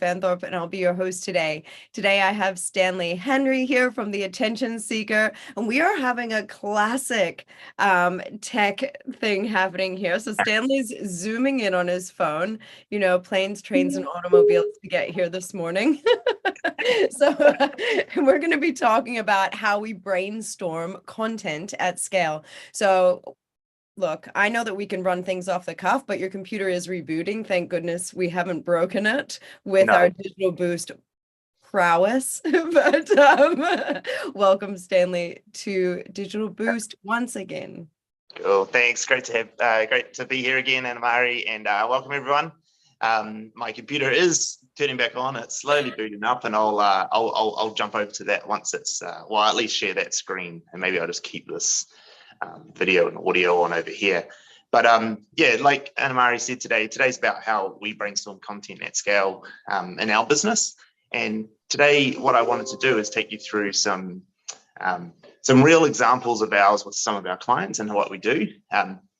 Fanthorpe, and I'll be your host today. Today I have Stanley Henry here from The Attention Seeker, and we are having a classic tech thing happening here. So Stanley's zooming in on his phone, planes, trains, and automobiles to get here this morning. So we're going to be talking about how we brainstorm content at scale. So look, I know that we can run things off the cuff, but your computer is rebooting. Thank goodness we haven't broken it with our Digital Boost prowess. But welcome, Stanley, to Digital Boost once again. Cool, thanks. Great to be here again, Anamari, and welcome everyone. My computer is turning back on. It's slowly booting up, and I'll jump over to that once it's well, at least share that screen, and maybe I'll just keep this video and audio on over here. But yeah, like Anamari said, today's about how we brainstorm content at scale in our business. And today what I wanted to do is take you through some real examples of ours with some of our clients and what we do.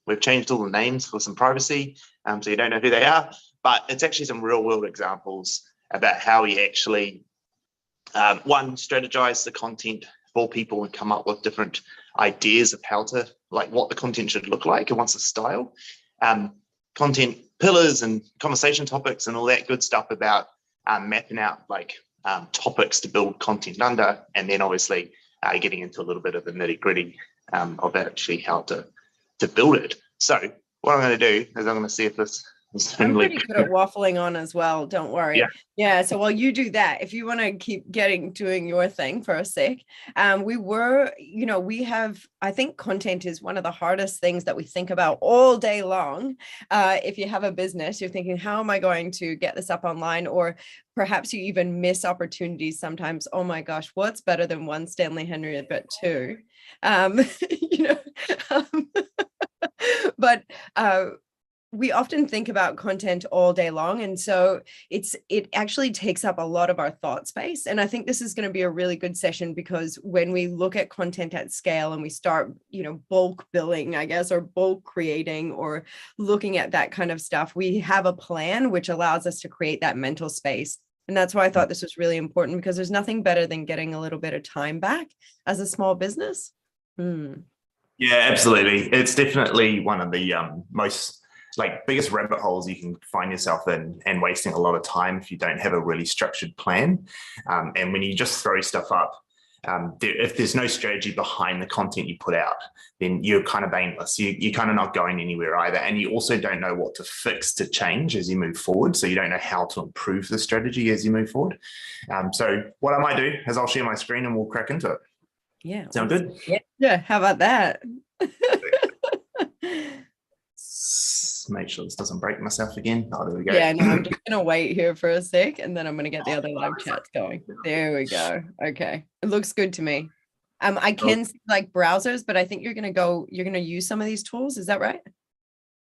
We've changed all the names for some privacy, so you don't know who they are, but it's actually some real world examples about how we actually strategize the content for people and come up with different ideas of how to, like, what the content should look like and what's the style, content pillars and conversation topics and all that good stuff about mapping out topics to build content under, and then obviously getting into a little bit of the nitty gritty of actually how to build it. So what I'm going to do is I'm going to see if this I'm pretty good at waffling on as well. Don't worry. Yeah. So while you do that, if you want to keep doing your thing for a sec, I think content is one of the hardest things that we think about all day long. If you have a business, you're thinking, how am I going to get this up online? Or perhaps you even miss opportunities sometimes. Oh my gosh, what's better than one Stanley Henry, but two? But we often think about content all day long. And so it actually takes up a lot of our thought space. And I think this is going to be a really good session, because when we look at content at scale and we start, bulk billing, I guess, or bulk creating, or looking at that kind of stuff, we have a plan which allows us to create that mental space. And that's why I thought this was really important, because there's nothing better than getting a little bit of time back as a small business. Yeah, absolutely. It's definitely one of the biggest rabbit holes you can find yourself in, and wasting a lot of time if you don't have a really structured plan. And when you just throw stuff up, if there's no strategy behind the content you put out, then you're kind of aimless. You're kind of not going anywhere either. And you also don't know what to fix to change as you move forward. So you don't know how to improve the strategy as you move forward. So what I might do is I'll share my screen and we'll crack into it. Yeah. Sound good? Yeah. How about that? Make sure this doesn't break myself again. Oh, there we go. Yeah, no, I'm just gonna wait here for a sec, and then I'm gonna get the other live chats going. There we go. Okay, it looks good to me. I can see browsers, but I think you're gonna use some of these tools. Is that right?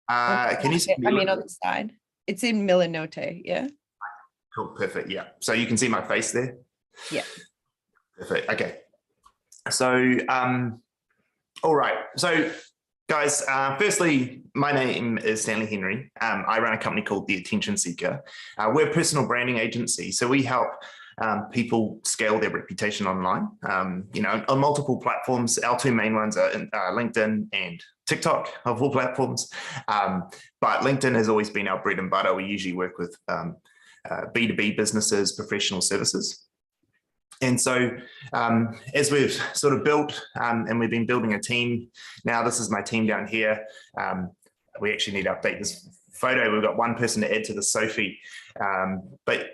Can you see? On the side, it's in Milanote. Yeah. Cool. Perfect. Yeah. So you can see my face there. Yeah. Perfect. Okay. So, all right. So, guys, firstly, my name is Stanley Henry. I run a company called The Attention Seeker. We're a personal branding agency, so we help people scale their reputation online, on multiple platforms. Our two main ones are LinkedIn and TikTok, of all platforms. But LinkedIn has always been our bread and butter. We usually work with B2B businesses, professional services. And so as we've sort of built and we've been building a team, now this is my team down here. We actually need to update this photo. We've got one person to add to the Sophie. But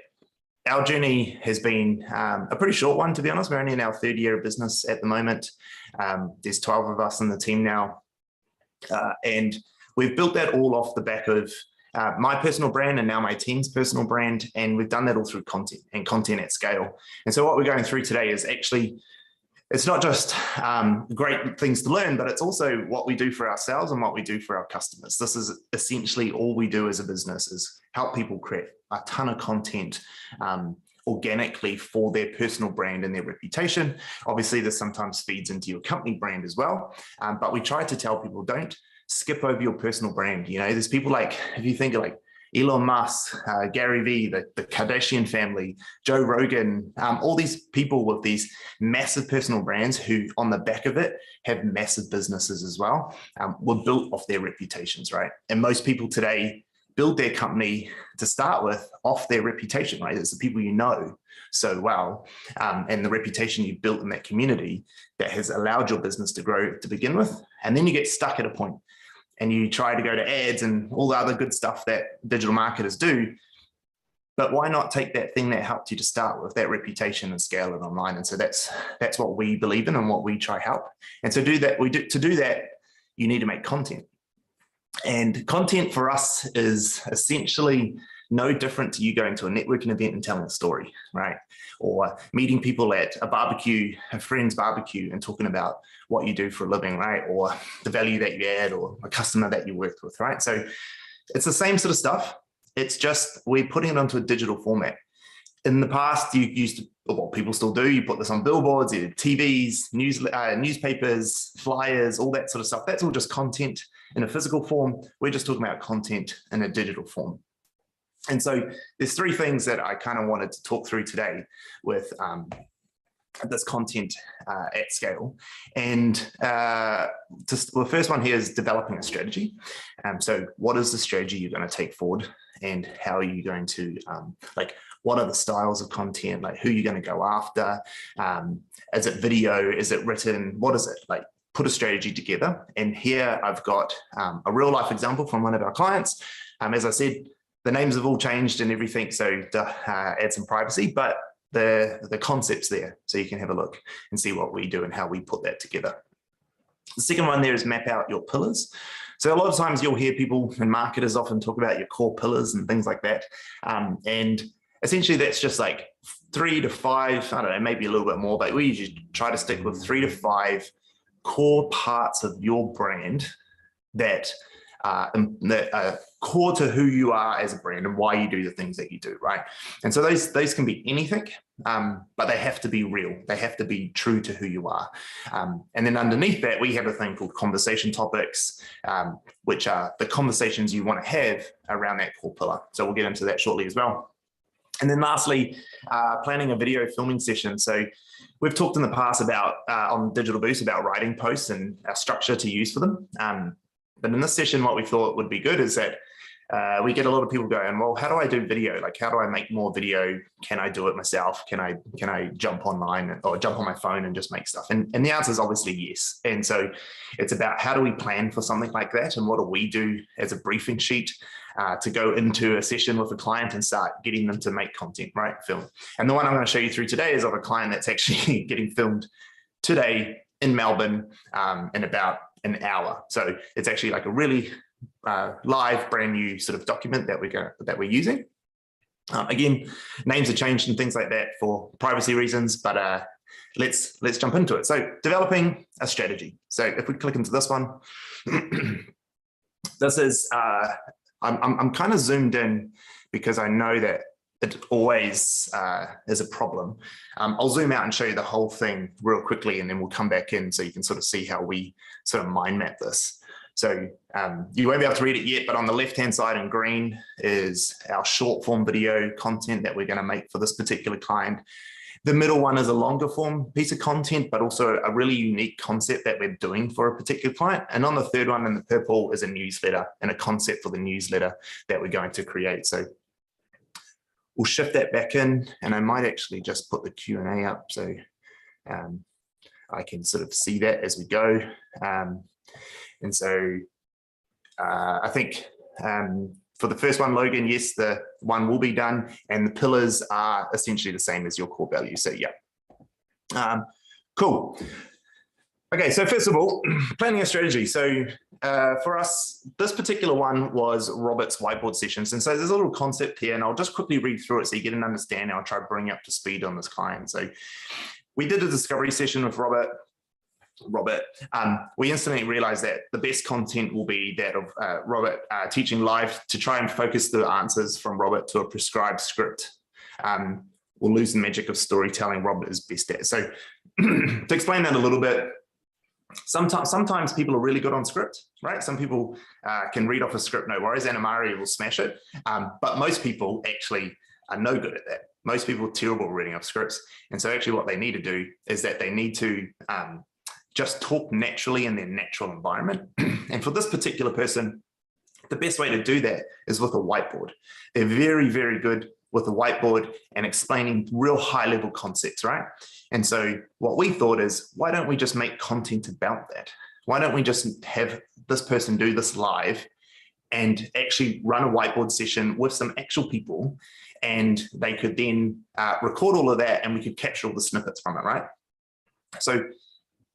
our journey has been a pretty short one, to be honest. We're only in our third year of business at the moment. There's 12 of us in the team now. And we've built that all off the back of my personal brand and now my team's personal brand. And we've done that all through content and content at scale. And so what we're going through today is actually, it's not just great things to learn, but it's also what we do for ourselves and what we do for our customers. This is essentially all we do as a business, is help people create a ton of content organically for their personal brand and their reputation. Obviously, this sometimes feeds into your company brand as well. But we try to tell people, don't skip over your personal brand. There's people if you think Elon Musk, Gary Vee, the Kardashian family, Joe Rogan, all these people with these massive personal brands who on the back of it have massive businesses as well, were built off their reputations, right? And most people today build their company to start with off their reputation, right? It's the people you know so well, and the reputation you built in that community that has allowed your business to grow to begin with. And then you get stuck at a point and you try to go to ads and all the other good stuff that digital marketers do. But why not take that thing that helped you to start with, that reputation, and scale it online? And so that's what we believe in and what we try help. And to do that, you need to make content. And content for us is essentially no different to you going to a networking event and telling a story, right? Or meeting people at a barbecue, a friend's barbecue, and talking about what you do for a living, right? Or the value that you add, or a customer that you worked with, right? So it's the same sort of stuff. It's just we're putting it onto a digital format. In the past, you used to, well, people still do, you put this on billboards, TVs, newspapers, flyers, all that sort of stuff. That's all just content in a physical form. We're just talking about content in a digital form. And so there's three things that I kind of wanted to talk through today with this content at scale. And the first one here is developing a strategy. So what is the strategy you're going to take forward, and how are you going to, what are the styles of content, like who you're going to go after? Is it video? Is it written? What is it? Like, put a strategy together. And here I've got a real life example from one of our clients. As I said, the names have all changed and everything, so to add some privacy, but the concept's there, so you can have a look and see what we do and how we put that together. The second one there is map out your pillars. So a lot of times you'll hear people and marketers often talk about your core pillars and things like that. And essentially that's just like 3 to 5, I don't know, maybe a little bit more, but we usually try to stick with 3 to 5 core parts of your brand that are core to who you are as a brand and why you do the things that you do, right? And so those can be anything, but they have to be real. They have to be true to who you are. And then underneath that, we have a thing called conversation topics, which are the conversations you want to have around that core pillar. So we'll get into that shortly as well. And then lastly, planning a video filming session. So we've talked in the past about on Digital Boost about writing posts and a structure to use for them. But in this session, what we thought would be good is that we get a lot of people going, well, how do I do video? Like, how do I make more video? Can I do it myself? Can I jump online or jump on my phone and just make stuff? And the answer is obviously yes. And so it's about how do we plan for something like that? And what do we do as a briefing sheet to go into a session with a client and start getting them to make content, right? Film. And the one I'm going to show you through today is of a client that's actually getting filmed today in Melbourne in about an hour. So it's actually like a really live, brand new sort of document that we're using. Again, names have changed and things like that for privacy reasons, but let's jump into it. So developing a strategy. So if we click into this one, this is I'm kind of zoomed in because I know that it always is a problem. I'll zoom out and show you the whole thing real quickly, and then we'll come back in so you can sort of see how we sort of mind map this. So you won't be able to read it yet, but on the left-hand side in green is our short form video content that we're going to make for this particular client. The middle one is a longer form piece of content, but also a really unique concept that we're doing for a particular client. And on the third one in the purple is a newsletter and a concept for the newsletter that we're going to create. So we'll shift that back in, and I might actually just put the Q&A up so I can sort of see that as we go. And so I think for the first one, Logan, yes, the one will be done, and the pillars are essentially the same as your core values. So yeah, cool. Okay, so first of all, planning a strategy. So for us, this particular one was Robert's whiteboard sessions. And so there's a little concept here, and I'll just quickly read through it so you get an understanding. I'll try to bring you up to speed on this client. So we did a discovery session with Robert. We instantly realized that the best content will be that of Robert teaching live to try and focus the answers from Robert to a prescribed script. We'll lose the magic of storytelling Robert is best at. So to explain that a little bit, Sometimes people are really good on script, right? Some people can read off a script, no worries. Anamari will smash it. But most people actually are no good at that. Most people are terrible at reading off scripts. And so actually what they need to do is that they need to just talk naturally in their natural environment. And for this particular person, the best way to do that is with a whiteboard. They're very, very good with a whiteboard and explaining real high level concepts, right? And so what we thought is, why don't we just make content about that? Why don't we just have this person do this live and actually run a whiteboard session with some actual people, and they could then record all of that and we could capture all the snippets from it, right? So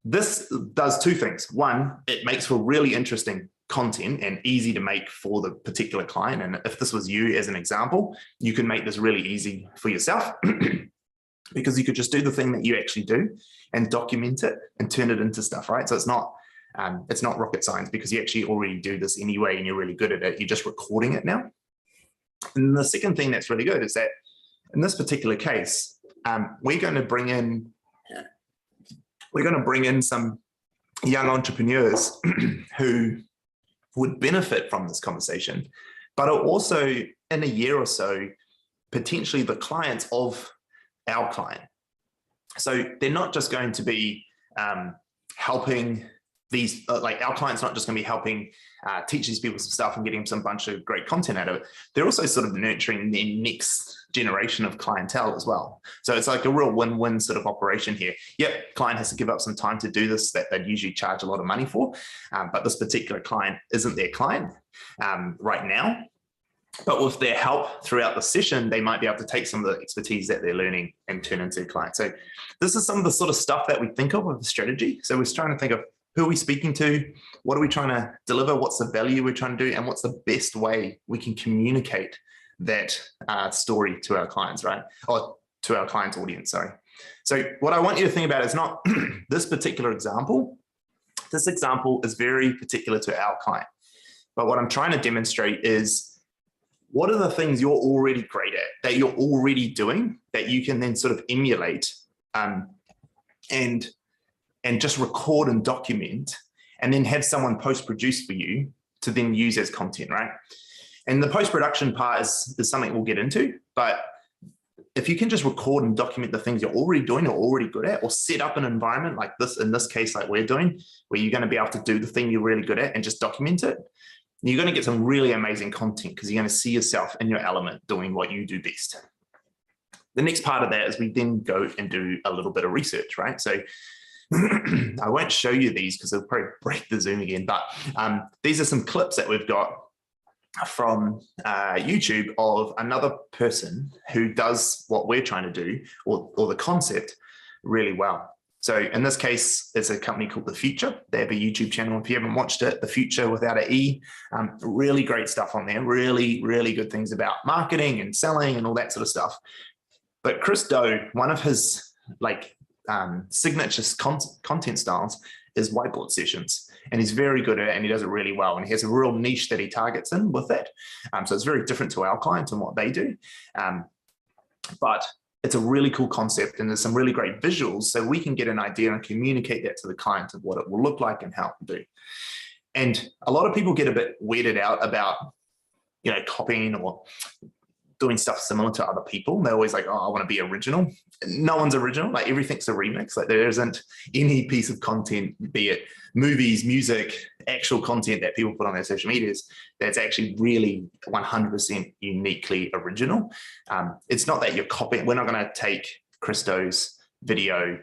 this does two things. One, it makes for really interesting content and easy to make for the particular client. And if this was you as an example, you can make this really easy for yourself because you could just do the thing that you actually do and document it and turn it into stuff, right? So it's not rocket science because you actually already do this anyway and you're really good at it. You're just recording it now. And the second thing that's really good is that in this particular case, we're going to bring in some young entrepreneurs who would benefit from this conversation, but are also in a year or so, potentially the clients of our client. So they're not just going to be helping these, like our client's not just going to be helping teach these people some stuff and getting some bunch of great content out of it. They're also sort of nurturing their next generation of clientele as well. So it's like a real win-win sort of operation here. Yep, client has to give up some time to do this that they'd usually charge a lot of money for, but this particular client isn't their client right now. But with their help throughout the session, they might be able to take some of the expertise that they're learning and turn into a client. So this is some of the sort of stuff that we think of with the strategy. So we're trying to think of who are we speaking to? What are we trying to deliver? What's the value we're trying to do? And what's the best way we can communicate that story to our clients, right? Or to our client's audience, sorry. So what I want you to think about is not this particular example. This example is very particular to our client. But what I'm trying to demonstrate is what are the things you're already great at, that you're already doing, that you can then sort of emulate and just record and document, and then have someone post-produce for you to then use as content, right? And the post-production part is something we'll get into, but if you can just record and document the things you're already doing or already good at, or set up an environment like this, in this case, like we're doing, where you're going to be able to do the thing you're really good at and just document it, you're going to get some really amazing content because you're going to see yourself in your element doing what you do best. The next part of that is we then go and do a little bit of research, right? So I won't show you these because it'll probably break the Zoom again, but these are some clips that we've got from YouTube of another person who does what we're trying to do, or the concept, really well. So in this case, it's a company called The Future. They have a YouTube channel. If you haven't watched it, The Future without an E, really great stuff on there. Really, really good things about marketing and selling and all that sort of stuff. But Chris Do, one of his signature content styles is whiteboard sessions. And he's very good at it and he does it really well. And he has a real niche that he targets in with it. So it's very different to our clients and what they do. But it's a really cool concept and there's some really great visuals so we can get an idea and communicate that to the client of what it will look like and how to do. And a lot of people get a bit weirded out about, copying or doing stuff similar to other people. They're always like, oh, I want to be original. No one's original. Like everything's a remix. Like there isn't any piece of content, be it movies, music, actual content that people put on their social medias, that's actually really 100% uniquely original. It's not that you're copying. We're not going to take Christo's video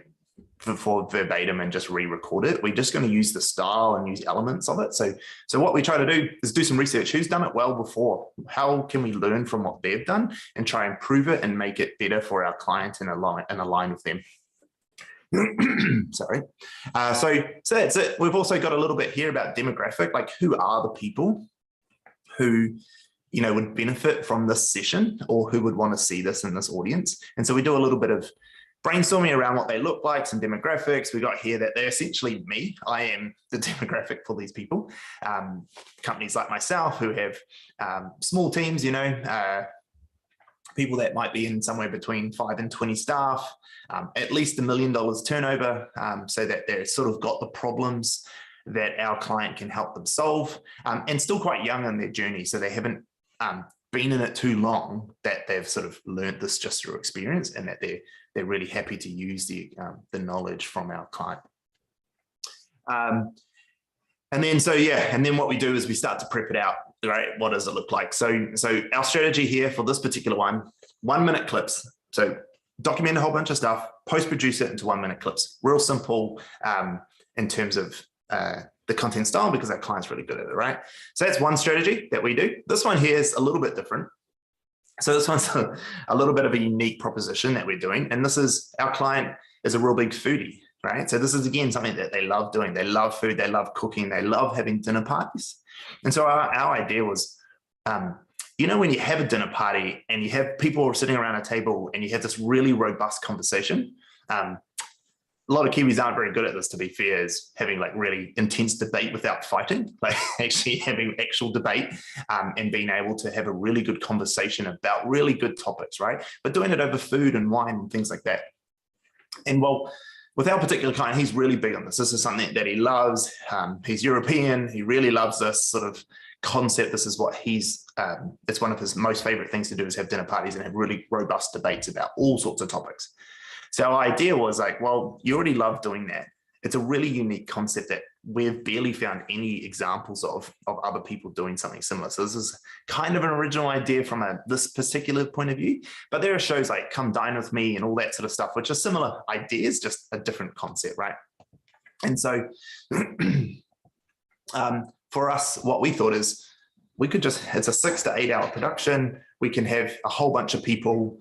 for verbatim and just re-record it. We're just going to use the style and use elements of it. So what we try to do is do some research. Who's done it well before? How can we learn from what they've done and try and improve it and make it better for our client and align with them? Sorry. So that's it. We've also got a little bit here about demographic, like who are the people who would benefit from this session or who would want to see this in this audience. And so we do a little bit of brainstorming around what they look like, some demographics. We got here that they're essentially me. I am the demographic for these people. Companies like myself who have small teams, people that might be in somewhere between 5 and 20 staff, at least $1 million turnover, so that they've sort of got the problems that our client can help them solve, and still quite young in their journey. So they haven't been in it too long, that they've sort of learned this just through experience, and that they're really happy to use the knowledge from our client. And then what we do is we start to prep it out, right? What does it look like? So our strategy here for this particular 1 minute clips. So document a whole bunch of stuff, post-produce it into 1 minute clips. Real simple in terms of the content style, because our client's really good at it, right? So that's one strategy that we do. This one here is a little bit different. So this one's a little bit of a unique proposition that we're doing. And this is, our client is a real big foodie, right? So this is, again, something that they love doing. They love food, they love cooking, they love having dinner parties. And so our idea was, you know, when you have a dinner party and you have people sitting around a table and you have this really robust conversation, a lot of Kiwis aren't very good at this, to be fair, is having like really intense debate without fighting, like actually having actual debate and being able to have a really good conversation about really good topics, right? But doing it over food and wine and things like that. And well, with our particular client, he's really big on this. This is something that he loves. He's European. He really loves this sort of concept. This is what it's one of his most favorite things to do, is have dinner parties and have really robust debates about all sorts of topics. So our idea was like, well, you already love doing that. It's a really unique concept that we've barely found any examples of other people doing something similar. So this is kind of an original idea from this particular point of view, but there are shows like Come Dine With Me and all that sort of stuff, which are similar ideas, just a different concept, right? And so for us, what we thought is we could just, it's a 6 to 8 hour production. We can have a whole bunch of people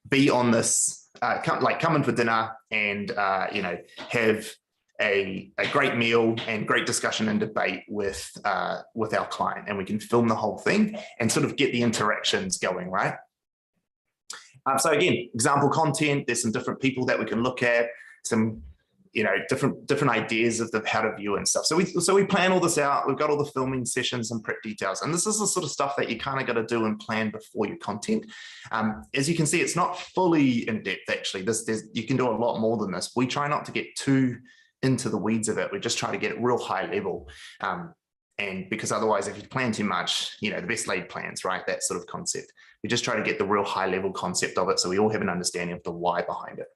be on this, come in for dinner and have a great meal and great discussion and debate with our client, and we can film the whole thing and sort of get the interactions going, right? So again, example content, there's some different people that we can look at, some different ideas of how to view and stuff. So we plan all this out. We've got all the filming sessions and prep details. And this is the sort of stuff that you kind of got to do and plan before your content. As you can see, it's not fully in depth, actually. You can do a lot more than this. We try not to get too into the weeds of it. We just try to get it real high level. And because otherwise, if you plan too much, the best laid plans, right? That sort of concept. We just try to get the real high level concept of it, so we all have an understanding of the why behind it.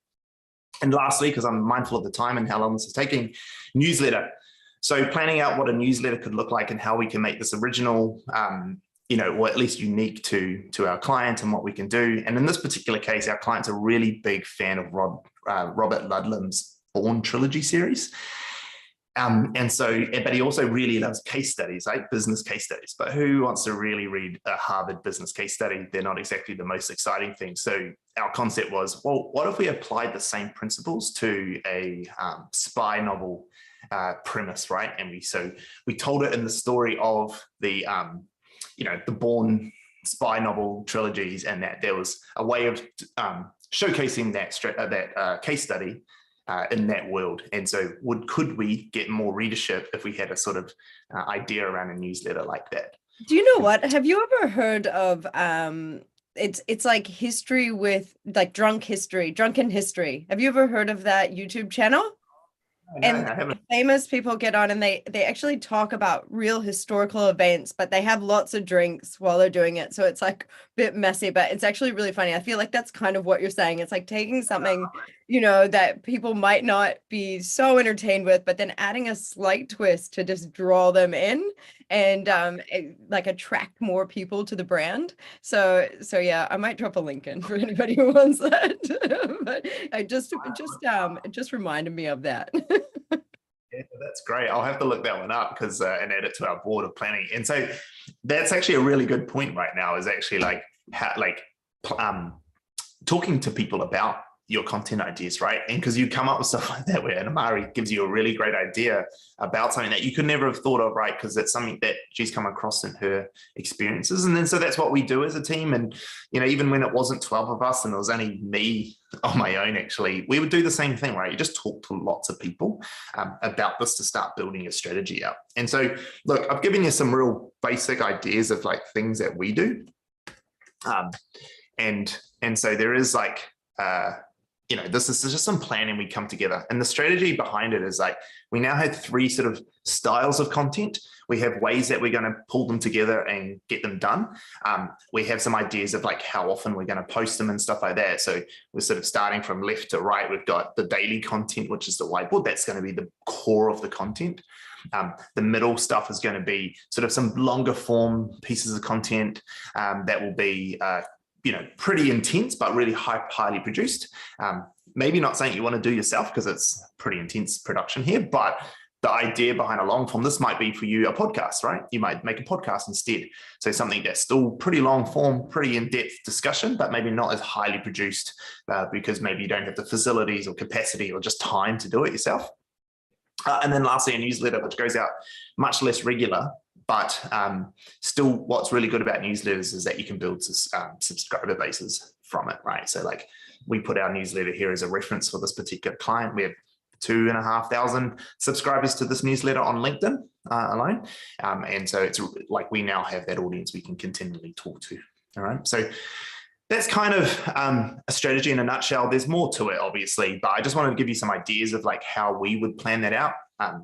And lastly, because I'm mindful of the time and how long this is taking, newsletter. So planning out what a newsletter could look like and how we can make this original, or at least unique to our client and what we can do. And in this particular case, our client's a really big fan of Robert Ludlum's Born trilogy series. But he also really loves case studies, like business case studies. But who wants to really read a Harvard business case study? They're not exactly the most exciting thing. So our concept was, well, what if we applied the same principles to a spy novel premise, right? And we told it in the story of the Bourne spy novel trilogies, and that there was a way of showcasing that case study in that world. And so could we get more readership if we had a sort of idea around a newsletter like that? Do you know what? Have you ever heard of it's like history with like drunken history? Have you ever heard of that YouTube channel? No, and I haven't. famous people get on and they actually talk about real historical events, but they have lots of drinks while they're doing it. So it's like a bit messy, but it's actually really funny. I feel like that's kind of what you're saying. It's like taking something, that people might not be so entertained with, but then adding a slight twist to just draw them in and like attract more people to the brand. So yeah, I might drop a link in for anybody who wants that. But it just reminded me of that. Yeah, that's great. I'll have to look that one up and add it to our board of planning. And so that's actually a really good point right now, is actually talking to people about your content ideas, right? And because you come up with stuff like that where Anamari gives you a really great idea about something that you could never have thought of, right? Because it's something that she's come across in her experiences. And then so that's what we do as a team. And, even when it wasn't 12 of us and it was only me on my own, actually, we would do the same thing, right? You just talk to lots of people about this to start building a strategy out. And so, look, I've given you some real basic ideas of like things that we do. And so there is like, this is just some planning we come together. And the strategy behind it is like, we now have 3 sort of styles of content. We have ways that we're going to pull them together and get them done. We have some ideas of like how often we're going to post them and stuff like that. So we're sort of starting from left to right. We've got the daily content, which is the whiteboard. That's going to be the core of the content. The middle stuff is going to be sort of some longer form pieces of content that will be pretty intense, but really highly produced. Maybe not something you want to do yourself because it's pretty intense production here, but the idea behind a long form, this might be for you a podcast, right? You might make a podcast instead. So something that's still pretty long form, pretty in-depth discussion, but maybe not as highly produced because maybe you don't have the facilities or capacity or just time to do it yourself. And then lastly, a newsletter, which goes out much less regular, but still what's really good about newsletters is that you can build subscriber bases from it, right? So like we put our newsletter here as a reference for this particular client. We have 2,500 subscribers to this newsletter on LinkedIn alone. And so it's like we now have that audience we can continually talk to, all right? So that's kind of a strategy in a nutshell. There's more to it, obviously, but I just wanted to give you some ideas of like how we would plan that out.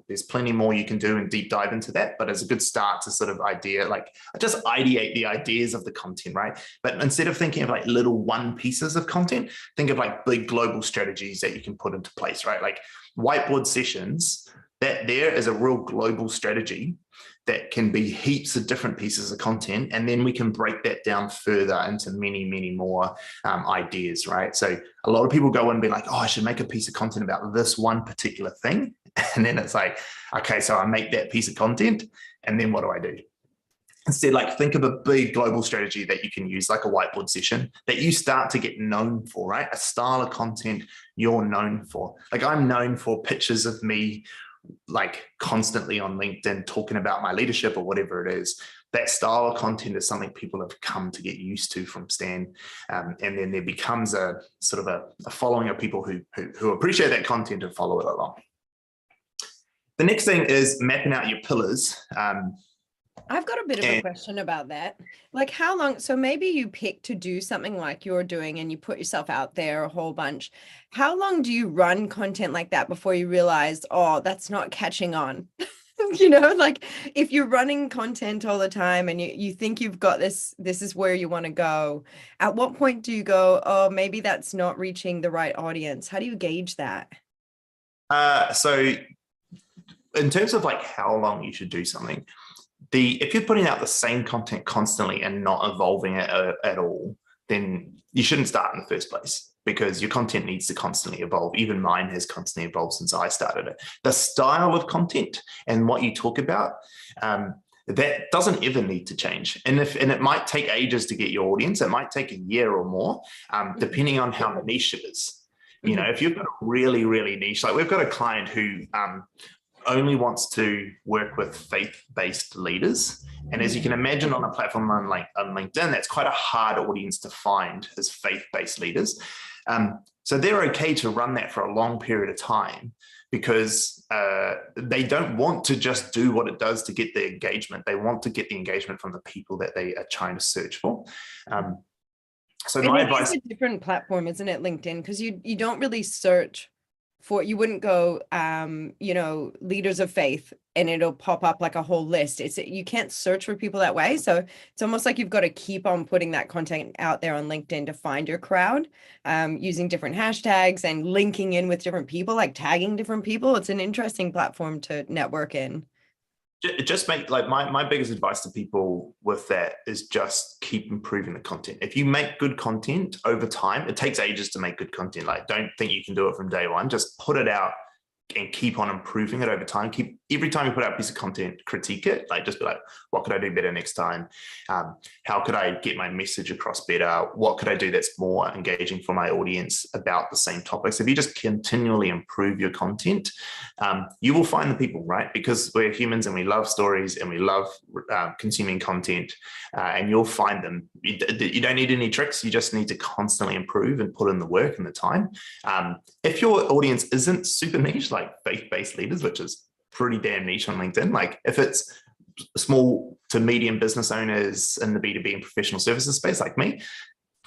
There's plenty more you can do and deep dive into that, but as a good start to sort of just ideate the ideas of the content, right? But instead of thinking of like little one pieces of content, think of like big global strategies that you can put into place, right? Like whiteboard sessions, that there is a real global strategy that can be heaps of different pieces of content. And then we can break that down further into many, many more ideas, right? So a lot of people go and be like, oh, I should make a piece of content about this one particular thing. And then it's like, okay, so I make that piece of content. And then what do I do? Instead, like think of a big global strategy that you can use, like a whiteboard session that you start to get known for, right? A style of content you're known for. Like I'm known for pictures of me like constantly on LinkedIn talking about my leadership or whatever it is. That style of content is something people have come to get used to from Stan. And then there becomes a sort of a following of people who appreciate that content and follow it along. The next thing is mapping out your pillars. I've got a bit of a question about that. Like how long, so maybe you pick to do something like you're doing and you put yourself out there a whole bunch. How long do you run content like that before you realize, oh, that's not catching on? Like if you're running content all the time and you think you've got this is where you want to go, at what point do you go, oh, maybe that's not reaching the right audience? How do you gauge that? So in terms of like how long you should do something, if you're putting out the same content constantly and not evolving it at all, then you shouldn't start in the first place because your content needs to constantly evolve. Even mine has constantly evolved since I started it. The style of content and what you talk about, that doesn't ever need to change. And it might take ages to get your audience. It might take a year or more, depending on how niche it is. If you've got a really, really niche, like we've got a client who only wants to work with faith-based leaders. And as you can imagine on a platform on LinkedIn, that's quite a hard audience to find as faith-based leaders. So they're okay to run that for a long period of time because they don't want to just do what it does to get the engagement. They want to get the engagement from the people that they are trying to search for. So my advice is a different platform, isn't it, LinkedIn? Because you don't really search for, you wouldn't go, leaders of faith, and it'll pop up like a whole list. You can't search for people that way. So it's almost like you've got to keep on putting that content out there on LinkedIn to find your crowd, using different hashtags and linking in with different people, like tagging different people. It's an interesting platform to network in. Just make my biggest advice to people with that is just keep improving the content. If you make good content over time, it takes ages to make good content. Like don't think you can do it from day one. Just put it out and keep on improving it over time. Every time you put out a piece of content, critique it. Like just be like, what could I do better next time? How could I get my message across better? What could I do that's more engaging for my audience about the same topics? If you just continually improve your content, you will find the people, right? Because we're humans and we love stories and we love consuming content, and you'll find them. You don't need any tricks. You just need to constantly improve and put in the work and the time. If your audience isn't super niche, like faith-based leaders, which is pretty damn niche on LinkedIn, like if it's small to medium business owners in the B2B and professional services space like me,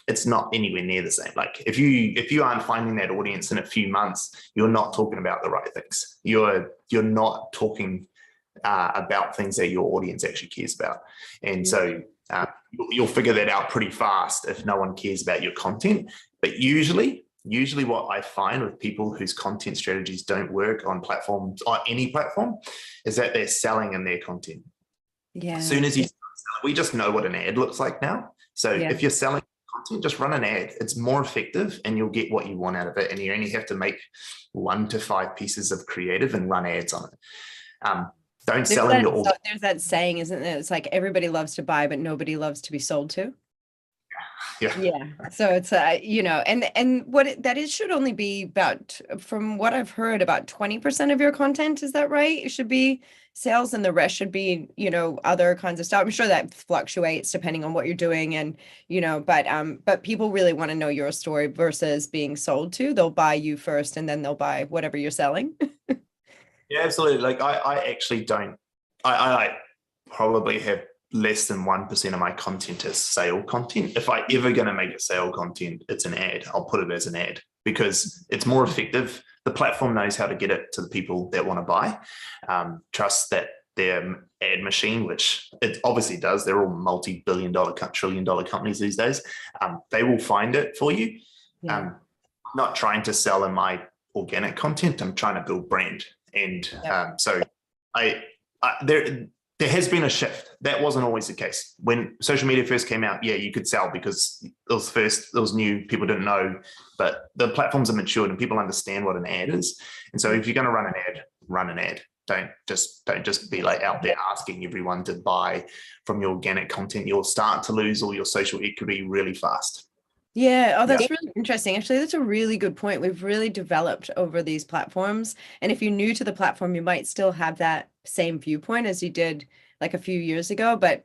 it's not anywhere near the same. Like if you aren't finding that audience in a few months, you're not talking about the right things. You're not talking about things that your audience actually cares about. And so you'll figure that out pretty fast if no one cares about your content. But usually what I find with people whose content strategies don't work on platforms or any platform is that they're selling in their content. Yeah. As soon as you start selling, we just know what an ad looks like now. So if you're selling content, just run an ad. It's more effective and you'll get what you want out of it. And you only have to make 1 to 5 pieces of creative and run ads on it. Don't sell in your... There's that saying, isn't it? It's like everybody loves to buy, but nobody loves to be sold to. Yeah. So it's and what that is should only be about, from what I've heard, about 20% of your content. Is that right? It should be sales, and the rest should be, other kinds of stuff. I'm sure that fluctuates depending on what you're doing, and but people really want to know your story versus being sold to. They'll buy you first, and then they'll buy whatever you're selling. Yeah, absolutely. Like I actually don't. I probably have less than 1% of my content as sale content. If I ever going to make a sale content, it's an ad. I'll put it as an ad because it's more effective. The platform knows how to get it to the people that want to buy. Trust that their ad machine, which it obviously does. They're all multi-billion-dollar, trillion-dollar companies these days. They will find it for you. I'm not trying to sell in my organic content. I'm trying to build brand. And so there has been a shift. That wasn't always the case. When social media first came out, you could sell because it was new, people didn't know, but the platforms are matured and people understand what an ad is. And so if you're going to run an ad. Don't just be like out there asking everyone to buy from your organic content. You'll start to lose all your social equity really fast. Yeah. Oh, that's really interesting. Actually, that's a really good point. We've really developed over these platforms. And if you're new to the platform, you might still have that same viewpoint as you did like a few years ago, but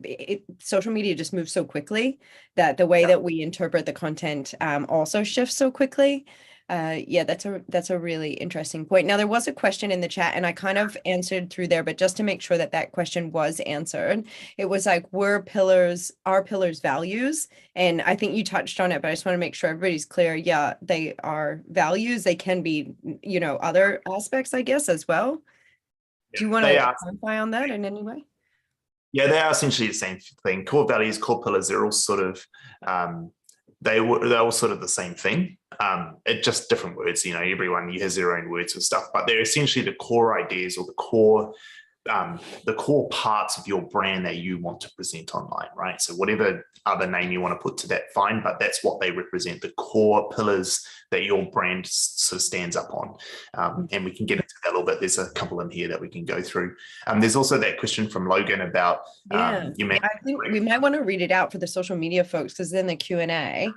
social media just moves so quickly that the way that we interpret the content also shifts so quickly. That's a really interesting point. Now, there was a question in the chat and I kind of answered through there, but just to make sure that that question was answered, it was like, are pillars values? And I think you touched on it, but I just want to make sure everybody's clear. Yeah, they are values. They can be, other aspects, I guess, as well. Do you want to clarify on that in any way? Yeah, they are essentially the same thing. Core values, core pillars, they're all sort of, they're all sort of the same thing. It's just different words, everyone has their own words and stuff, but they're essentially the core ideas or the core parts of your brand that you want to present online, right? So whatever other name you want to put to that, fine, but that's what they represent, the core pillars that your brand sort of stands up on. And we can get into that a little bit. There's a couple in here that we can go through. There's also that question from Logan about I think we might want to read it out for the social media folks because then the Q&A.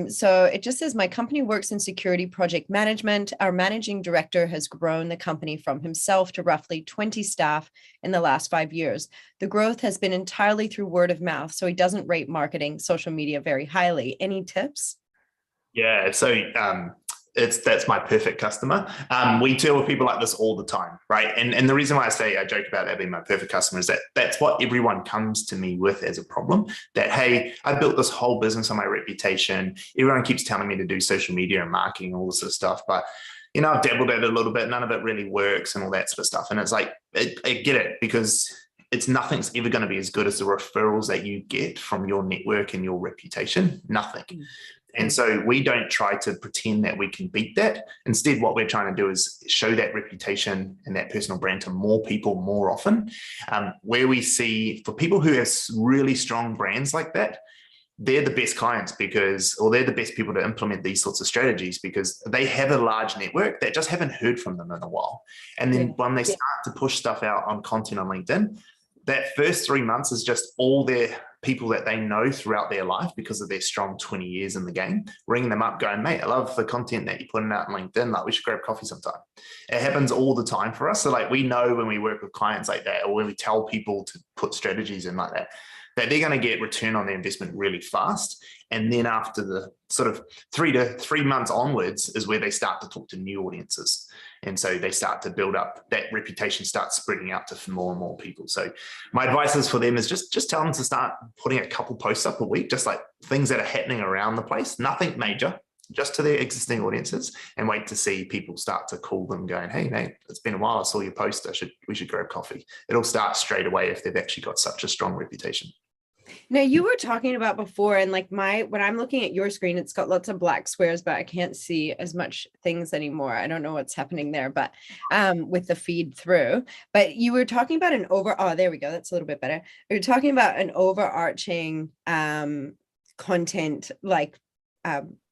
So it just says, my company works in security project management. Our managing director has grown the company from himself to roughly 20 staff in the last 5 years. The growth has been entirely through word of mouth, so he doesn't rate marketing social media very highly. Any tips? Yeah, so that's my perfect customer. We deal with people like this all the time, right? And the reason why I joke about that being my perfect customer is that that's what everyone comes to me with as a problem. That, hey, I built this whole business on my reputation. Everyone keeps telling me to do social media and marketing, all this sort of stuff, but I've dabbled at it a little bit. None of it really works and all that sort of stuff. And it's like, I get it, because nothing's ever going to be as good as the referrals that you get from your network and your reputation. Nothing. And so we don't try to pretend that we can beat that. Instead, what we're trying to do is show that reputation and that personal brand to more people more often. Where we see, for people who have really strong brands like that, they're the best clients they're the best people to implement these sorts of strategies because they have a large network that just haven't heard from them in a while. And then when they start to push stuff out on content on LinkedIn, that first 3 months is just all their people that they know throughout their life because of their strong 20 years in the game, ringing them up going, mate, I love the content that you're putting out on LinkedIn. Like, we should grab coffee sometime. It happens all the time for us. So like, we know when we work with clients like that, or when we tell people to put strategies in like that, that they're going to get return on their investment really fast. And then after the sort of 3 months onwards is where they start to talk to new audiences. And so they start to build up, that reputation starts spreading out to more and more people. So my advice is for them is just tell them to start putting a couple posts up a week, just like things that are happening around the place, nothing major, just to their existing audiences, and wait to see people start to call them going, hey, mate, it's been a while. I saw your post. We should grab coffee. It'll start straight away if they've actually got such a strong reputation. Now, you were talking about before, and like when I'm looking at your screen, it's got lots of black squares, but I can't see as much things anymore. I don't know what's happening there, but with the feed through. But you were talking about oh, there we go. That's a little bit better. You were talking about an overarching content like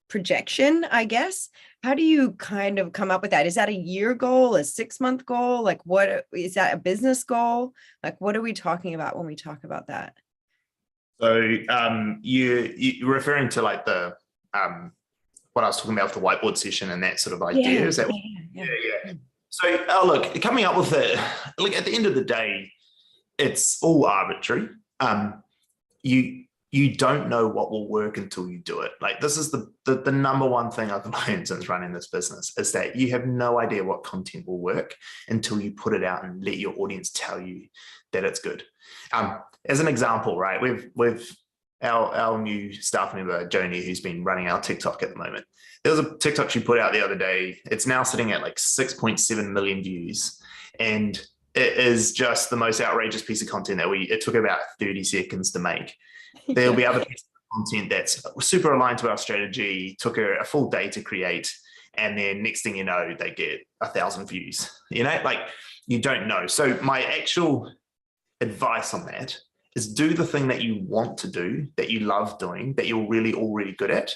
projection, I guess. How do you kind of come up with that? Is that a year goal, a 6-month goal? Like, what is that, a business goal? Like, what are we talking about when we talk about that? So you're referring to like the what I was talking about with the whiteboard session and that sort of idea. Is that yeah. So look, coming up with it, like at the end of the day, it's all arbitrary. You don't know what will work until you do it. Like this is the number one thing I've learned since running this business is that you have no idea what content will work until you put it out and let your audience tell you that it's good. As an example, right, we've our new staff member, Joni, who's been running our TikTok at the moment. There was a TikTok she put out the other day. It's now sitting at like 6.7 million views. And it is just the most outrageous piece of content that it took about 30 seconds to make. There'll be other pieces of content that's super aligned to our strategy, took her a full day to create. And then next thing you know, they get 1,000 views, like you don't know. So my actual advice on that is do the thing that you want to do, that you love doing, that you're really already good at.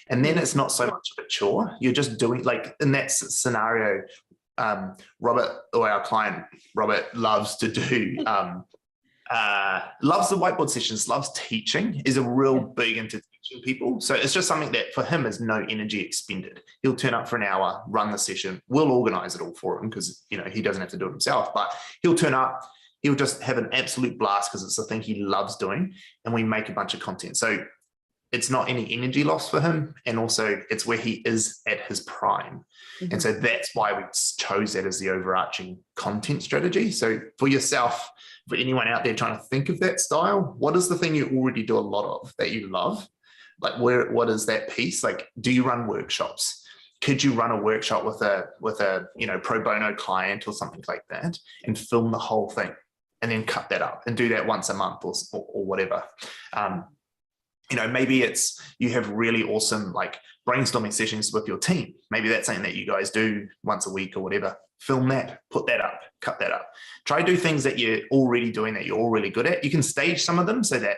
And then it's not so much of a chore. You're just doing, like in that scenario, Robert, or our client, Robert, loves to do, loves the whiteboard sessions, loves teaching, is a real big into teaching people. So it's just something that for him is no energy expended. He'll turn up for an hour, run the session. We'll organize it all for him because, he doesn't have to do it himself, but he'll turn up. He'll just have an absolute blast because it's the thing he loves doing, and we make a bunch of content. So it's not any energy loss for him, and also it's where he is at his prime. Mm-hmm. And so that's why we chose that as the overarching content strategy. So for yourself, for anyone out there trying to think of that style, what is the thing you already do a lot of that you love? Like what is that piece? Like, do you run workshops? Could you run a workshop with a pro bono client or something like that and film the whole thing? And then cut that up and do that once a month or whatever. Maybe it's you have really awesome like brainstorming sessions with your team. Maybe that's something that you guys do once a week or whatever. Film that, put that up, cut that up. Try to do things that you're already doing that you're all really good at. You can stage some of them so that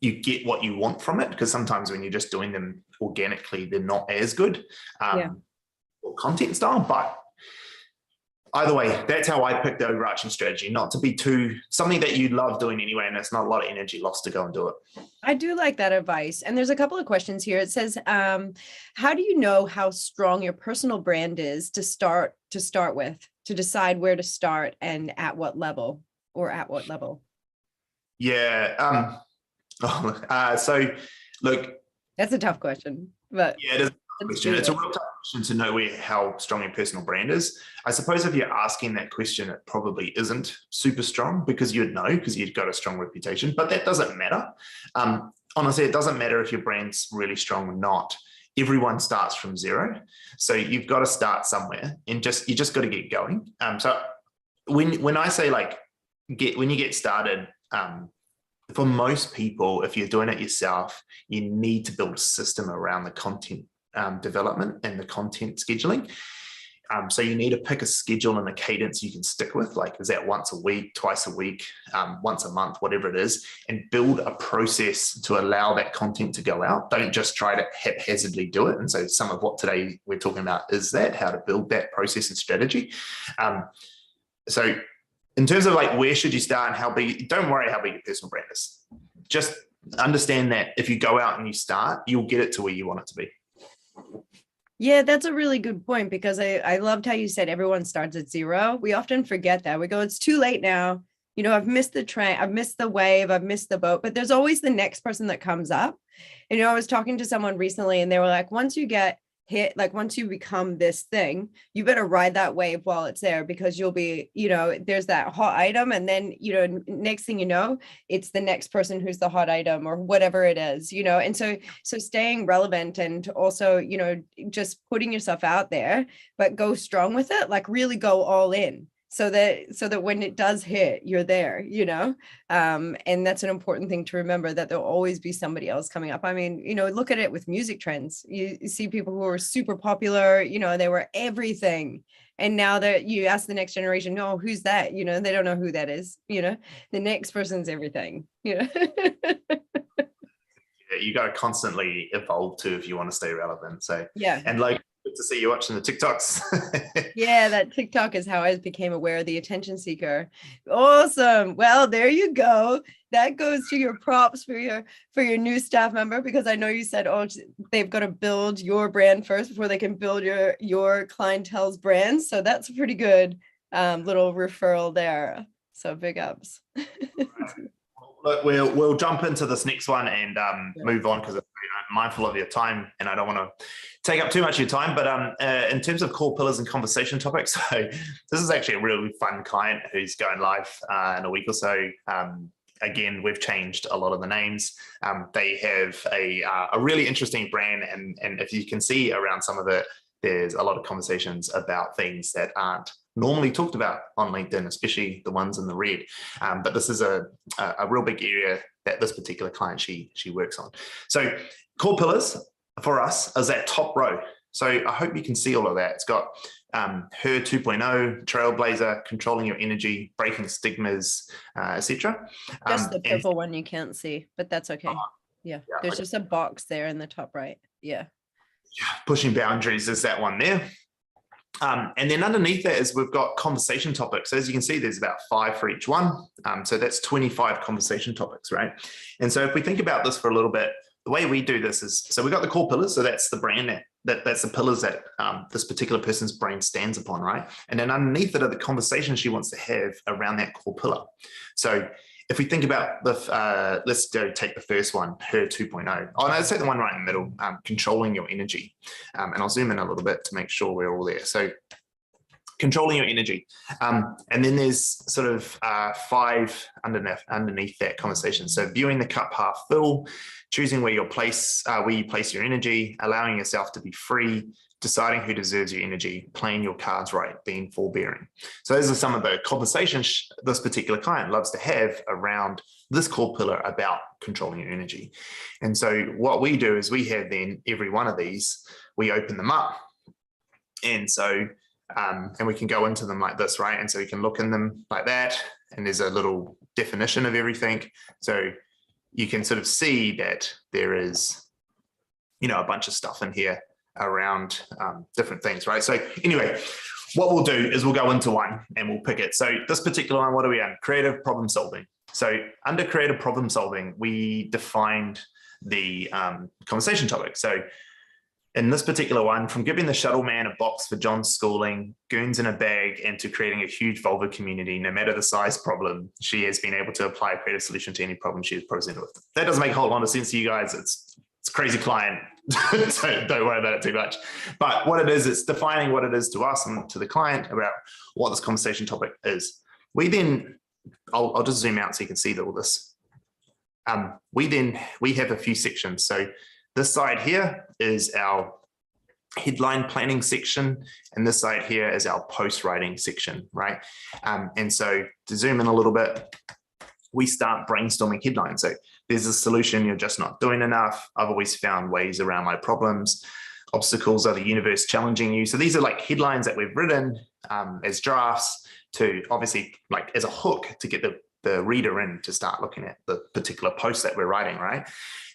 you get what you want from it, because sometimes when you're just doing them organically, they're not as good or content style, but either way, that's how I picked the overarching strategy, not to be something that you love doing anyway, and it's not a lot of energy lost to go and do it. I do like that advice. And there's a couple of questions here. It says, how do you know how strong your personal brand is to start with, to decide where to start and at what level? Yeah. So look. That's a tough question, but. Yeah, it is. Question. It's a real tough question to know how strong your personal brand is. I suppose if you're asking that question, it probably isn't super strong because you'd know, because you've got a strong reputation, but that doesn't matter. Honestly, it doesn't matter if your brand's really strong or not. Everyone starts from zero. So you've got to start somewhere and you just got to get going. So when I say when you get started, for most people, if you're doing it yourself, you need to build a system around the content development and the content scheduling. So you need to pick a schedule and a cadence you can stick with, like is that once a week, twice a week, once a month, whatever it is, and build a process to allow that content to go out. Don't just try to haphazardly do it. And so some of what today we're talking about is how to build that process and strategy. So in terms of where should you start and how big, don't worry how big your personal brand is. Just understand that if you go out and you start, you'll get it to where you want it to be. Yeah, that's a really good point, because I loved how you said everyone starts at zero. We often forget that. We go, it's too late now. I've missed the train, I've missed the wave, I've missed the boat, but there's always the next person that comes up. And, I was talking to someone recently and they were like, once you get hit, like once you become this thing, you better ride that wave while it's there, because you'll be, there's that hot item. And then, next thing you know, it's the next person who's the hot item or whatever it is, and so staying relevant, and also, just putting yourself out there, but go strong with it, like really go all in. So that when it does hit, you're there, and that's an important thing to remember, that there'll always be somebody else coming up. I mean, look at it with music trends. You see people who are super popular, they were everything. And now that you ask the next generation, no, who's that? They don't know who that is. The next person's everything, Yeah, you got to constantly evolve too if you want to stay relevant. So yeah. And like, good to see you watching the TikToks. Yeah, that TikTok is how I became aware of the attention seeker. Awesome. Well, there you go. That goes to your props for your new staff member, because I know you said, they've got to build your brand first before they can build your clientele's brand. So that's a pretty good little referral there. So big ups. Look, we'll jump into this next one and move on, because I'm mindful of your time and I don't want to take up too much of your time. But in terms of core pillars and conversation topics, so this is actually a really fun client who's going live in a week or so. Again, we've changed a lot of the names. They have a really interesting brand, and if you can see around some of it, there's a lot of conversations about things that aren't normally talked about on LinkedIn, especially the ones in the red. But this is a real big area that this particular client she works on. So core pillars for us is that top row. So I hope you can see all of that. It's got her 2.0, trailblazer, controlling your energy, breaking stigmas, etc. Just the purple one you can't see, but that's okay. Yeah, there's just a box there in the top right. Yeah. Pushing boundaries is that one there. And then underneath that is we've got conversation topics. So as you can see, there's about 5 for each one. So that's 25 conversation topics, right? And so if we think about this for a little bit, the way we do this is, so we've got the core pillars. So that's the brand that's the pillars that this particular person's brand stands upon, right? And then underneath it are the conversations she wants to have around that core pillar. So if we think about the, let's go take the first one, her 2.0. Oh, no, let's take the one right in the middle, controlling your energy. And I'll zoom in a little bit to make sure we're all there. So controlling your energy. And then there's sort of 5 underneath that conversation. So viewing the cup half full, choosing where you place your energy, allowing yourself to be free, deciding who deserves your energy, playing your cards right, being forbearing. So those are some of the conversations this particular client loves to have around this core pillar about controlling your energy. And so what we do is we have then every one of these, we open them up. And so, and we can go into them like this, right? And so you can look in them like that. And there's a little definition of everything. So you can sort of see that there is, a bunch of stuff in here around different things, right? So anyway, what we'll do is we'll go into one and we'll pick it. So this particular one, what are we on? Creative problem solving. So under creative problem solving, we defined the conversation topic. So in this particular one, from giving the shuttle man a box for John's schooling, goons in a bag, and to creating a huge vulva community, no matter the size problem, she has been able to apply a creative solution to any problem she is presented with. That doesn't make a whole lot of sense to you guys. It's a crazy client. So don't worry about it too much. But what it is, it's defining what it is to us and to the client about what this conversation topic is. We then, I'll just zoom out so you can see all this. We have a few sections. So this side here is our headline planning section, and this side here is our post writing section, right? And so to zoom in a little bit, we start brainstorming headlines. So there's a solution, you're just not doing enough. I've always found ways around my problems. Obstacles are the universe challenging you. So these are like headlines that we've written as drafts to obviously like as a hook to get the reader in to start looking at the particular post that we're writing, right?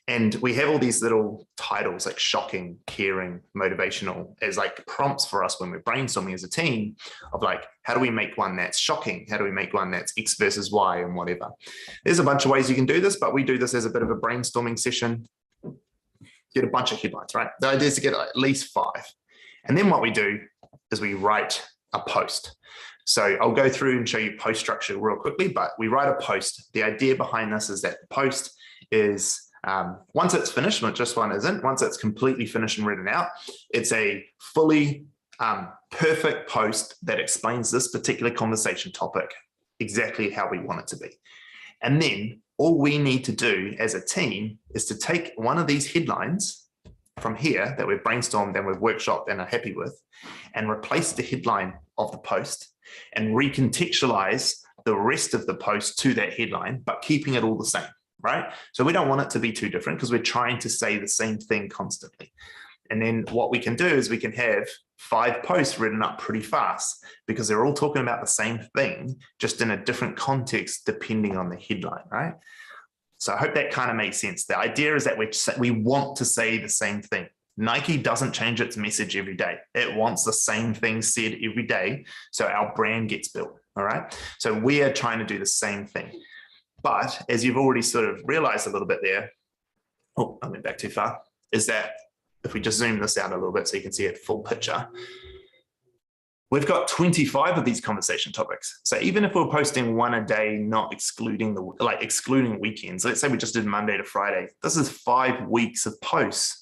And we have all these little titles like shocking, caring, motivational as like prompts for us when we're brainstorming as a team of like, how do we make one that's shocking? How do we make one that's X versus Y and whatever? There's a bunch of ways you can do this, but we do this as a bit of a brainstorming session. Get a bunch of headlines, right? The idea is to get at least 5. And then what we do is we write a post. So I'll go through and show you post structure real quickly, but we write a post. The idea behind this is that the post is, once it's finished, which this one isn't, once it's completely finished and written out, it's a fully perfect post that explains this particular conversation topic exactly how we want it to be. And then all we need to do as a team is to take one of these headlines from here that we've brainstormed and we've workshopped and are happy with, and replace the headline of the post and recontextualize the rest of the post to that headline, but keeping it all the same, right? So we don't want it to be too different because we're trying to say the same thing constantly. And then what we can do is we can have 5 posts written up pretty fast because they're all talking about the same thing, just in a different context, depending on the headline, right? So I hope that kind of makes sense. The idea is that we want to say the same thing. Nike doesn't change its message every day. It wants the same thing said every day. So our brand gets built, all right? So we are trying to do the same thing. But as you've already sort of realized a little bit there, oh, I went back too far, is that if we just zoom this out a little bit so you can see it full picture, we've got 25 of these conversation topics. So even if we're posting one a day, not excluding excluding weekends, let's say we just did Monday to Friday, this is 5 weeks of posts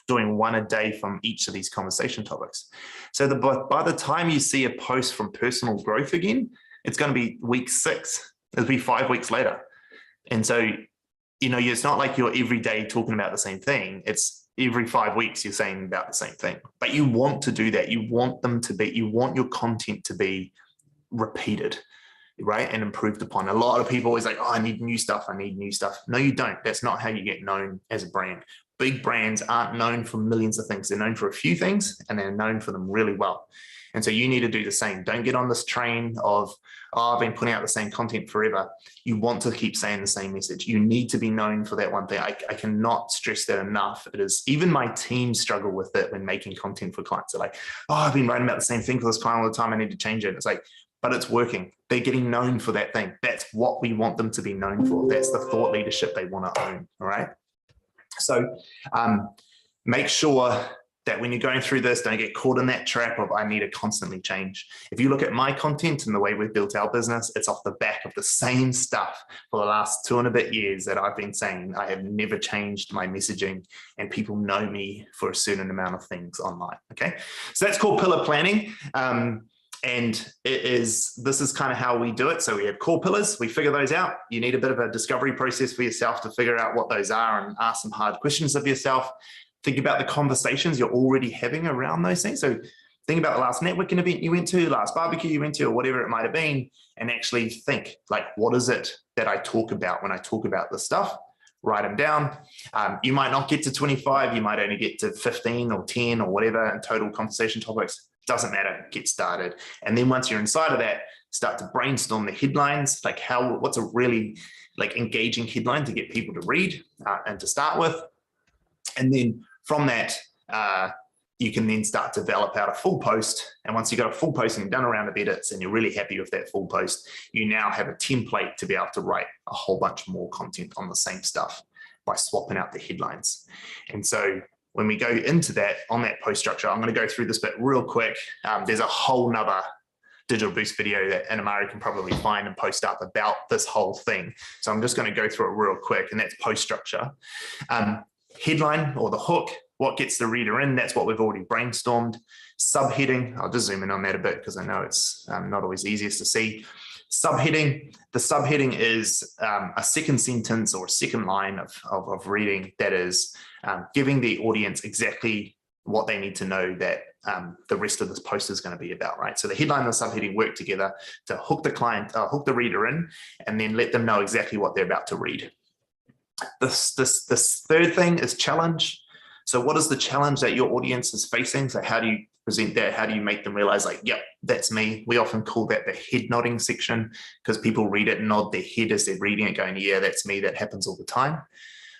doing one a day from each of these conversation topics. So by the time you see a post from personal growth again, it's going to be week 6. It'll be 5 weeks later. And so, it's not like you're every day talking about the same thing. It's every 5 weeks you're saying about the same thing, but you want to do that. You want your content to be repeated, right? And improved upon. A lot of people always like, oh, I need new stuff. No, you don't. That's not how you get known as a brand. Big brands aren't known for millions of things. They're known for a few things and they're known for them really well. And so you need to do the same. Don't get on this train of, oh, I've been putting out the same content forever. You want to keep saying the same message. You need to be known for that one thing. I cannot stress that enough. It is, even my team struggle with it when making content for clients. They're like, oh, I've been writing about the same thing for this client all the time. I need to change it. It's like, but it's working. They're getting known for that thing. That's what we want them to be known for. That's the thought leadership they want to own. All right. So make sure that when you're going through this, don't get caught in that trap of I need to constantly change. If you look at my content and the way we've built our business, it's off the back of the same stuff for the last 2 and a bit years that I've been saying. I have never changed my messaging, and people know me for a certain amount of things online. Okay, so that's called pillar planning. And this is kind of how we do it. So we have core pillars, we figure those out. You need a bit of a discovery process for yourself to figure out what those are and ask some hard questions of yourself. Think about the conversations you're already having around those things. So think about the last networking event you went to, last barbecue you went to, or whatever it might have been, and actually think, like, what is it that I talk about when I talk about this stuff? Write them down. You might not get to 25, you might only get to 15 or 10 or whatever in total conversation topics. Doesn't matter, get started. And then once you're inside of that, start to brainstorm the headlines, like what's a really engaging headline to get people to read and to start with. And then from that, you can then start to develop out a full post. And once you've got a full post and you've done a round of edits and you're really happy with that full post, you now have a template to be able to write a whole bunch more content on the same stuff by swapping out the headlines. And so when we go into that, on that post structure, I'm going to go through this bit real quick. There's a whole nother Digital Boost video that Anamari can probably find and post up about this whole thing. So I'm just going to go through it real quick, and that's post structure. Headline or the hook, what gets the reader in, that's what we've already brainstormed. Subheading, I'll just zoom in on that a bit because I know it's not always easiest to see. Subheading, the subheading is a second sentence or a second line of reading that is giving the audience exactly what they need to know that the rest of this post is going to be about, right? So the headline and the subheading work together to hook the reader in, and then let them know exactly what they're about to read. This third thing is challenge. So what is the challenge that your audience is facing? So how do you present that? How do you make them realize, like, yep, that's me? We often call that the head nodding section because people read it and nod their head as they're reading it going, yeah, that's me. That happens all the time.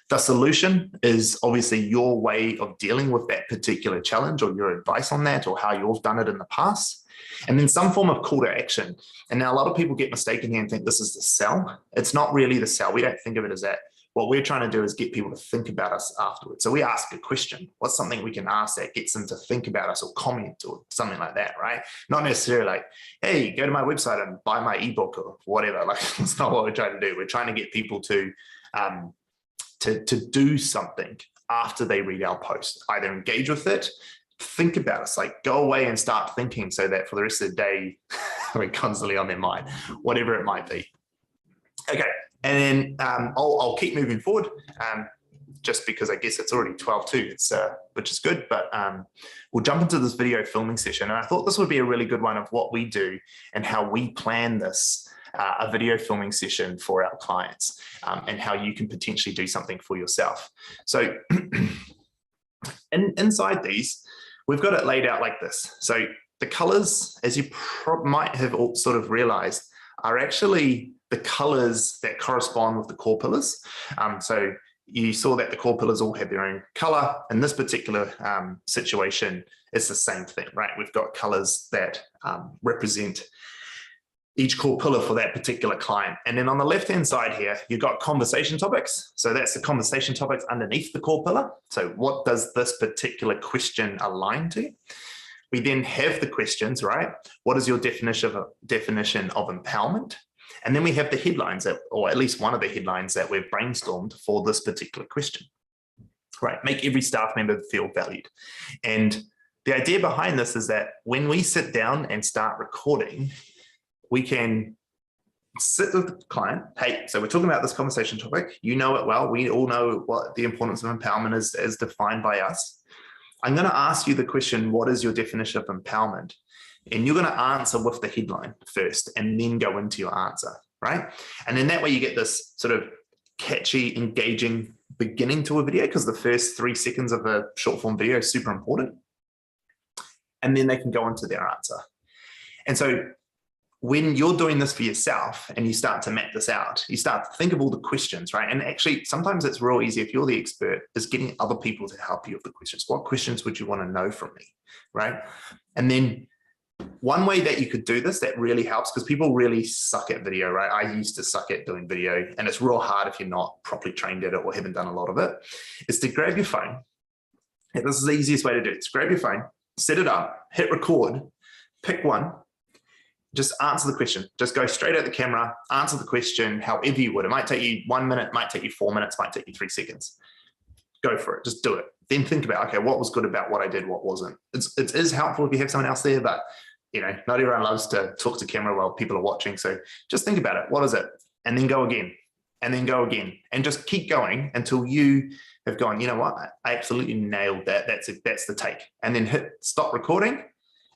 The solution is obviously your way of dealing with that particular challenge or your advice on that or how you've done it in the past. And then some form of call to action. And now a lot of people get mistaken here and think this is the sell. It's not really the sell. We don't think of it as that. what we're trying to do is get people to think about us afterwards. So we ask a question. What's something we can ask that gets them to think about us or comment or something like that, right? Not necessarily like, hey, go to my website and buy my ebook or whatever. Like, that's not what we're trying to do. We're trying to get people to do something after they read our post, either engage with it, think about us, like go away and start thinking, so that for the rest of the day, we're constantly on their mind, whatever it might be. Okay, and then I'll keep moving forward, just because I guess it's already 12:02, which is good, but we'll jump into this video filming session. And I thought this would be a really good one of what we do and how we plan this, a video filming session for our clients, and how you can potentially do something for yourself. So inside these, we've got it laid out like this. So the colors, as you might have all sort of realized, are actually the colors that correspond with the core pillars. So you saw that the core pillars all have their own color. In this particular situation, it's the same thing, right? We've got colors that represent each core pillar for that particular client. And then on the left-hand side here, you've got conversation topics. So that's the conversation topics underneath the core pillar. So what does this particular question align to? We then have the questions, right? What is your definition of empowerment? And then we have the headlines, or at least one of the headlines that we've brainstormed for this particular question, right? Make every staff member feel valued. And the idea behind this is that when we sit down and start recording, we can sit with the client. Hey, so we're talking about this conversation topic. You know it well. We all know what the importance of empowerment is as defined by us. I'm going to ask you the question, what is your definition of empowerment? And you're going to answer with the headline first and then go into your answer, right? And then that way you get this sort of catchy, engaging beginning to a video, because the first 3 seconds of a short form video is super important. And then they can go into their answer. And so when you're doing this for yourself and you start to map this out, you start to think of all the questions, right? And actually, sometimes it's real easy if you're the expert, is getting other people to help you with the questions. What questions would you want to know from me, right? And then one way that you could do this that really helps, because people really suck at video, right? I used to suck at doing video, and it's real hard if you're not properly trained at it or haven't done a lot of it, is to grab your phone. And this is the easiest way to do it. It's grab your phone, set it up, hit record, pick one, just answer the question. Just go straight at the camera, answer the question however you would. It might take you 1 minute, might take you 4 minutes, might take you 3 seconds. Go for it. Just do it. Then think about, okay, what was good about what I did, what wasn't. It is helpful if you have someone else there, but not everyone loves to talk to camera while people are watching. So just think about it. What is it? And then go again, and then go again, and just keep going until you have gone, you know what? I absolutely nailed that. That's it. That's the take. And then hit stop recording.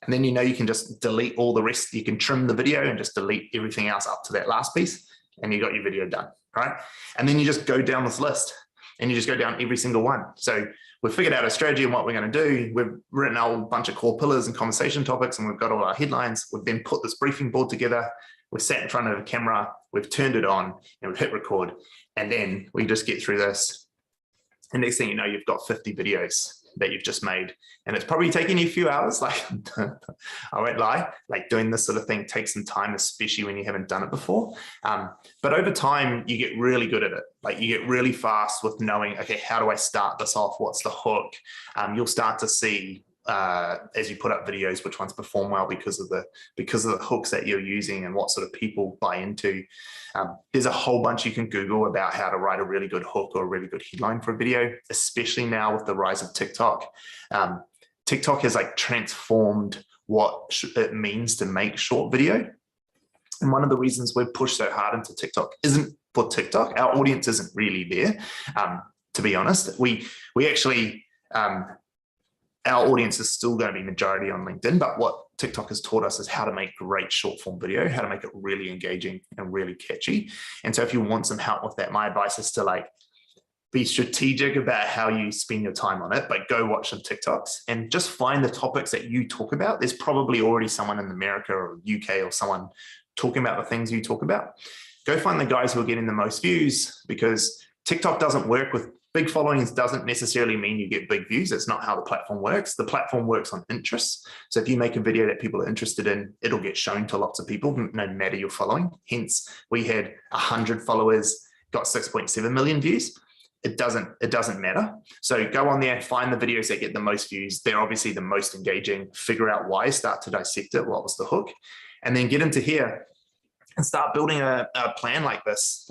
And then you can just delete all the rest. You can trim the video and just delete everything else up to that last piece, and you got your video done, right? And then you just go down this list, and you just go down every single one. So we've figured out a strategy and what we're going to do. We've written a whole bunch of core pillars and conversation topics, and we've got all our headlines. We've then put this briefing board together. We've sat in front of the camera, we've turned it on, and we've hit record. And then we just get through this. And next thing you know, you've got 50 videos that you've just made. And it's probably taking you a few hours. Like, I won't lie, like doing this sort of thing takes some time, especially when you haven't done it before. But over time, you get really good at it. Like, you get really fast with knowing, okay, how do I start this off? What's the hook? You'll start to see, as you put up videos, which ones perform well because of the hooks that you're using and what sort of people buy into. There's a whole bunch you can Google about how to write a really good hook or a really good headline for a video, especially now with the rise of TikTok. TikTok has like transformed what it means to make short video. And one of the reasons we've pushed so hard into TikTok isn't for TikTok. Our audience isn't really there, to be honest. We actually, our audience is still going to be majority on LinkedIn, but what TikTok has taught us is how to make great short form video, how to make it really engaging and really catchy. And so if you want some help with that, my advice is to like be strategic about how you spend your time on it, but go watch some TikToks and just find the topics that you talk about. There's probably already someone in America or UK or someone talking about the things you talk about. Go find the guys who are getting the most views, because TikTok doesn't work with big followings. Doesn't necessarily mean you get big views. It's not how the platform works. The platform works on interests. So if you make a video that people are interested in, it'll get shown to lots of people, no matter your following. Hence, we had 100 followers got 6.7 million views, it doesn't matter. So go on there, find the videos that get the most views. They're obviously the most engaging, figure out why, start to dissect it, what was the hook, and then get into here and start building a plan like this,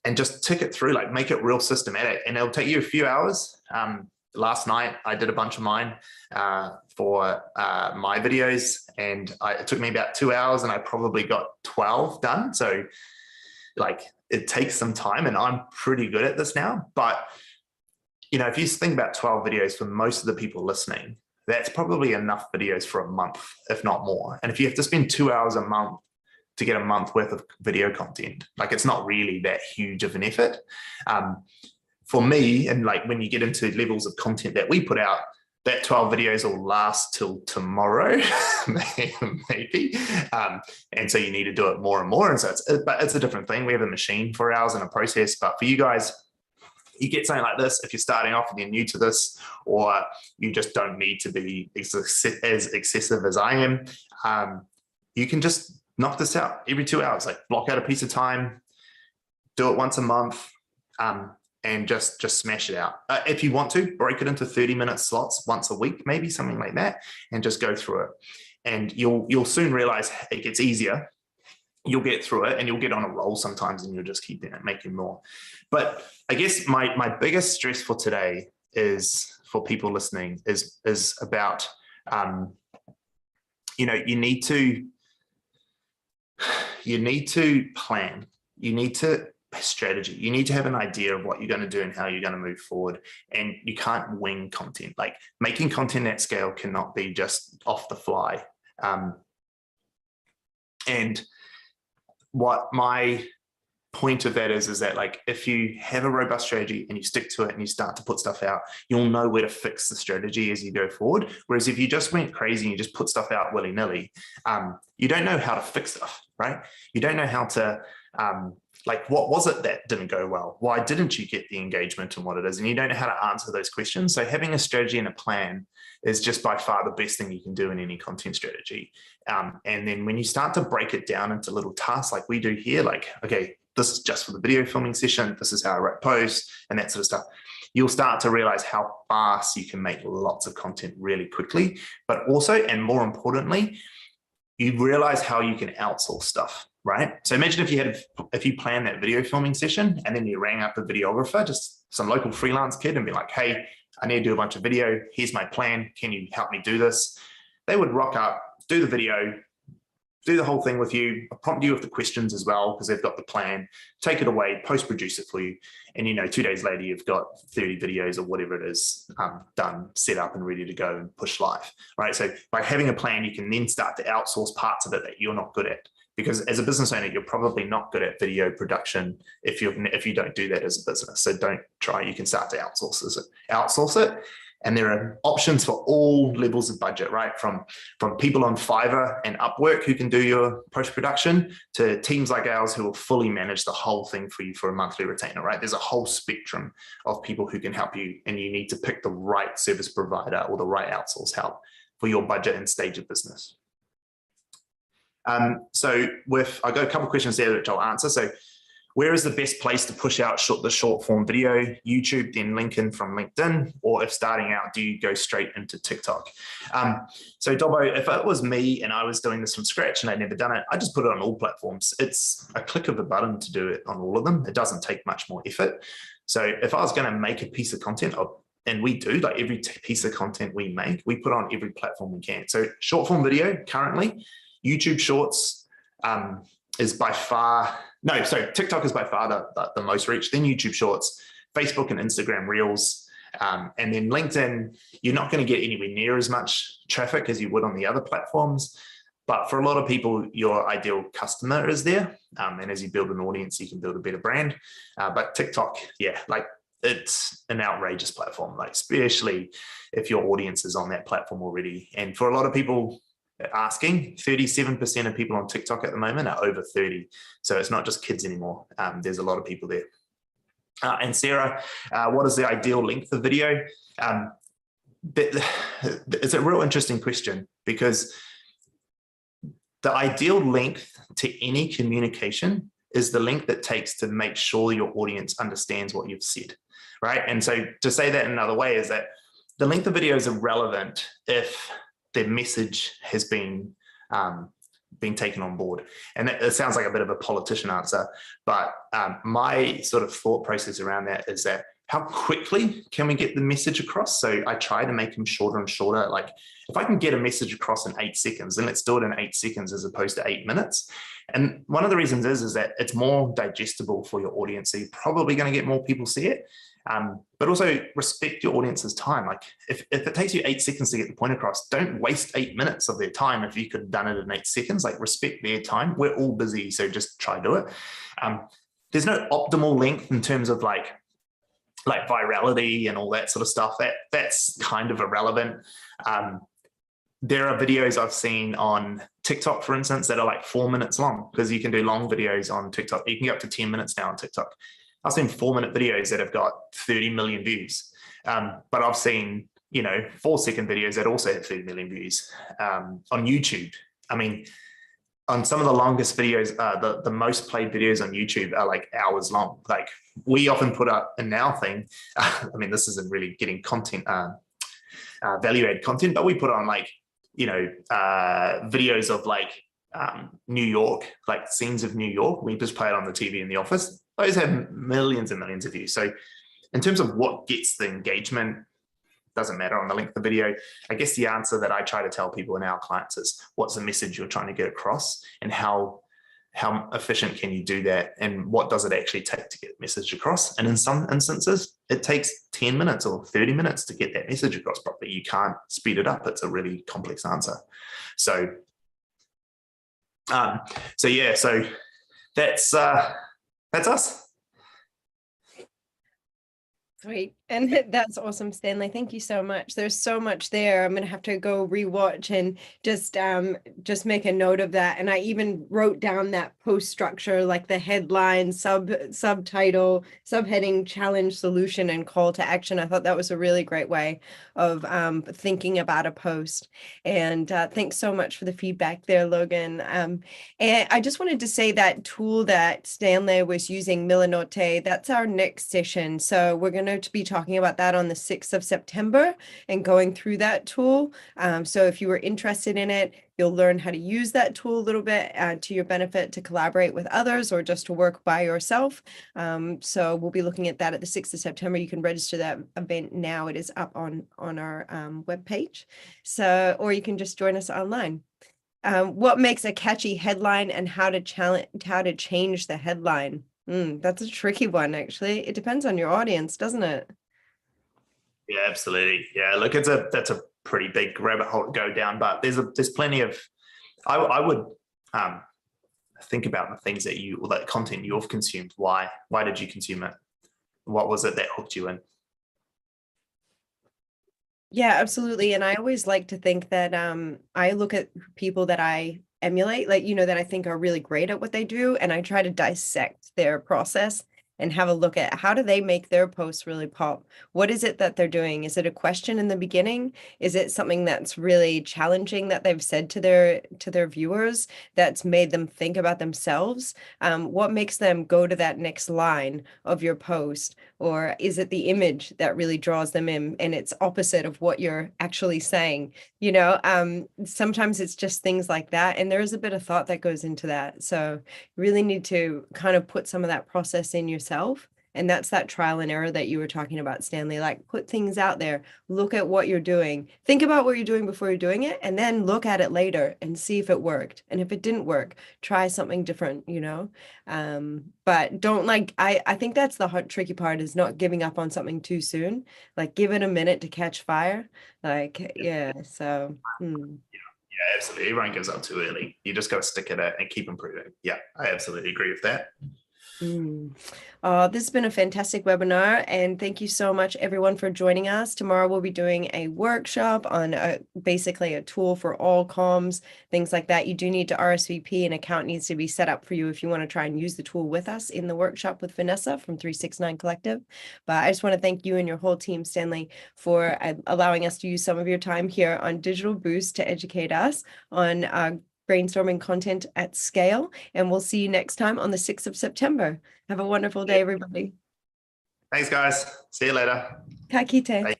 and just tick it through, make it real systematic. And it'll take you a few hours. Last night, I did a bunch of mine for my videos, and it took me about 2 hours, and I probably got 12 done. So it takes some time, and I'm pretty good at this now. But, if you think about 12 videos for most of the people listening, that's probably enough videos for a month, if not more. And if you have to spend 2 hours a month to get a month worth of video content, it's not really that huge of an effort. For me, and when you get into levels of content that we put out, that 12 videos will last till tomorrow, maybe. And so you need to do it more and more. And so it's a different thing. We have a machine for ours and a process. But for you guys, you get something like this, if you're starting off and you're new to this, or you just don't need to be as excessive as I am, you can just knock this out every 2 hours, block out a piece of time, do it once a month, and just smash it out. If you want to, break it into 30-minute slots once a week, maybe something like that, and just go through it. And you'll soon realize it gets easier. You'll get through it, and you'll get on a roll sometimes, and you'll just keep making more. But I guess my biggest stress for today is, for people listening, is about you need to plan. You need to strategy. You need to have an idea of what you're going to do and how you're going to move forward. And you can't wing content. Making content at scale cannot be just off the fly. And what my point of that is that if you have a robust strategy and you stick to it and you start to put stuff out, you'll know where to fix the strategy as you go forward. Whereas if you just went crazy and you just put stuff out willy-nilly, you don't know how to fix stuff, right? You don't know how to what was it that didn't go well? Why didn't you get the engagement and what it is? And you don't know how to answer those questions. So having a strategy and a plan is just by far the best thing you can do in any content strategy. And then when you start to break it down into little tasks like we do here, okay, this is just for the video filming session, this is how I write posts and that sort of stuff, you'll start to realize how fast you can make lots of content really quickly. But also, and more importantly, you realize how you can outsource stuff. Right. So imagine if you plan that video filming session and then you rang up a videographer, just some local freelance kid, and be like, hey, I need to do a bunch of video. Here's my plan. Can you help me do this? They would rock up, do the video, do the whole thing with you, prompt you with the questions as well, because they've got the plan, take it away, post-produce it for you. And, 2 days later, you've got 30 videos or whatever it is done, set up and ready to go and push live. Right. So by having a plan, you can then start to outsource parts of it that you're not good at. Because as a business owner, you're probably not good at video production if you don't do that as a business. So don't try. You can start to outsource it. And there are options for all levels of budget, right? From people on Fiverr and Upwork who can do your post-production, to teams like ours who will fully manage the whole thing for you for a monthly retainer, right? There's a whole spectrum of people who can help you, and you need to pick the right service provider or the right outsource help for your budget and stage of business. So I've got a couple of questions there which I'll answer. So where is the best place to push out the short form video? YouTube, then LinkedIn from LinkedIn, or if starting out, do you go straight into TikTok? So Dobbo, if it was me and I was doing this from scratch and I'd never done it, I just put it on all platforms. It's a click of a button to do it on all of them. It doesn't take much more effort. So if I was going to make a piece of content, and we do, every piece of content we make, we put on every platform we can. So short form video currently, YouTube Shorts is by far, TikTok is by far the most reach, then YouTube Shorts, Facebook and Instagram Reels, and then LinkedIn, you're not going to get anywhere near as much traffic as you would on the other platforms. But for a lot of people, your ideal customer is there. And as you build an audience, you can build a better brand. But TikTok, it's an outrageous platform, especially if your audience is on that platform already. And for a lot of people, asking, 37% of people on TikTok at the moment are over 30. So it's not just kids anymore. There's a lot of people there. And Sarah, what is the ideal length of video? It's a real interesting question, because the ideal length to any communication is the length it takes to make sure your audience understands what you've said, right? And so to say that in another way is that the length of videos are relevant if the message has been taken on board. And it sounds like a bit of a politician answer, but my sort of thought process around that is that how quickly can we get the message across? So I try to make them shorter and shorter. Like if I can get a message across in 8 seconds, then let's do it in 8 seconds as opposed to 8 minutes. And one of the reasons is that it's more digestible for your audience. So you're probably going to get more people see it. But also respect your audience's time. Like if it takes you 8 seconds to get the point across, don't waste 8 minutes of their time. If you could have done it in 8 seconds, like respect their time. We're all busy, so just try to do it. There's no optimal length in terms of like virality and all that sort of stuff. That's kind of irrelevant. There are videos I've seen on TikTok, for instance, that are like 4 minutes long, because you can do long videos on TikTok. You can get up to 10 minutes now on TikTok. I've seen 4-minute videos that have got 30 million views, but I've seen 4-second videos that also have 30 million views on YouTube. I mean, on some of the longest videos, the most played videos on YouTube are like hours long. Like we often put up a now thing. I mean, this isn't really getting content, value-add content, but we put on like, videos of like New York, like scenes of New York. We just play it on the TV in the office. Those have millions and millions of views. So in terms of what gets the engagement, doesn't matter on the length of the video. I guess the answer that I try to tell people and our clients is what's the message you're trying to get across, and how efficient can you do that, and what does it actually take to get the message across? And in some instances, it takes 10 minutes or 30 minutes to get that message across properly. You can't speed it up. It's a really complex answer. So yeah, so that's us. Sweet. And that's awesome, Stanley. Thank you so much. There's so much there. I'm going to have to go rewatch and just make a note of that. And I even wrote down that post structure, like the headline, subtitle, subheading, challenge, solution, and call to action. I thought that was a really great way of thinking about a post. And thanks so much for the feedback there, Logan. And I just wanted to say that tool that Stanley was using, Milanote, that's our next session. So we're going to be talking about that on the 6th of September and going through that tool. So if you were interested in it, you'll learn how to use that tool a little bit to your benefit to collaborate with others or just to work by yourself. So we'll be looking at that at the 6th of September. You can register that event now. It is up on our webpage. So, or you can just join us online. What makes a catchy headline and how to change the headline? That's a tricky one, actually. It depends on your audience, doesn't it? Yeah, absolutely. Yeah, look, that's a pretty big rabbit hole to go down, but there's plenty of. I would think about the things that content you've consumed. Why did you consume it? What was it that hooked you in? Yeah, absolutely. And I always like to think that I look at people that I emulate, like, that I think are really great at what they do, and I try to dissect their process and have a look at how do they make their posts really pop? What is it that they're doing? Is it a question in the beginning? Is it something that's really challenging that they've said to their viewers that's made them think about themselves? What makes them go to that next line of your post? Or is it the image that really draws them in and it's opposite of what you're actually saying? Sometimes it's just things like that. And there is a bit of thought that goes into that. So you really need to kind of put some of that process in yourself. And that's that trial and error that you were talking about, Stanley. Like, put things out there, look at what you're doing, think about what you're doing before you're doing it, and then look at it later and see if it worked. And if it didn't work, try something different, but don't I think that's the hard, tricky part, is not giving up on something too soon. Like, give it a minute to catch fire. Yeah, so. Yeah, absolutely. Everyone gives up too early. You just got to stick at it and keep improving. Yeah, I absolutely agree with that. This has been a fantastic webinar, and thank you so much everyone for joining us. Tomorrow we'll be doing a workshop on basically a tool for all comms, things like that. You do need to RSVP. An account needs to be set up for you if you want to try and use the tool with us in the workshop with Vanessa from 369 Collective. But I just want to thank you and your whole team, Stanley, for allowing us to use some of your time here on Digital Boost to educate us on brainstorming content at scale. And we'll see you next time on the 6th of September. Have a wonderful day, everybody. Thanks, guys. See you later. Ka kite. Bye.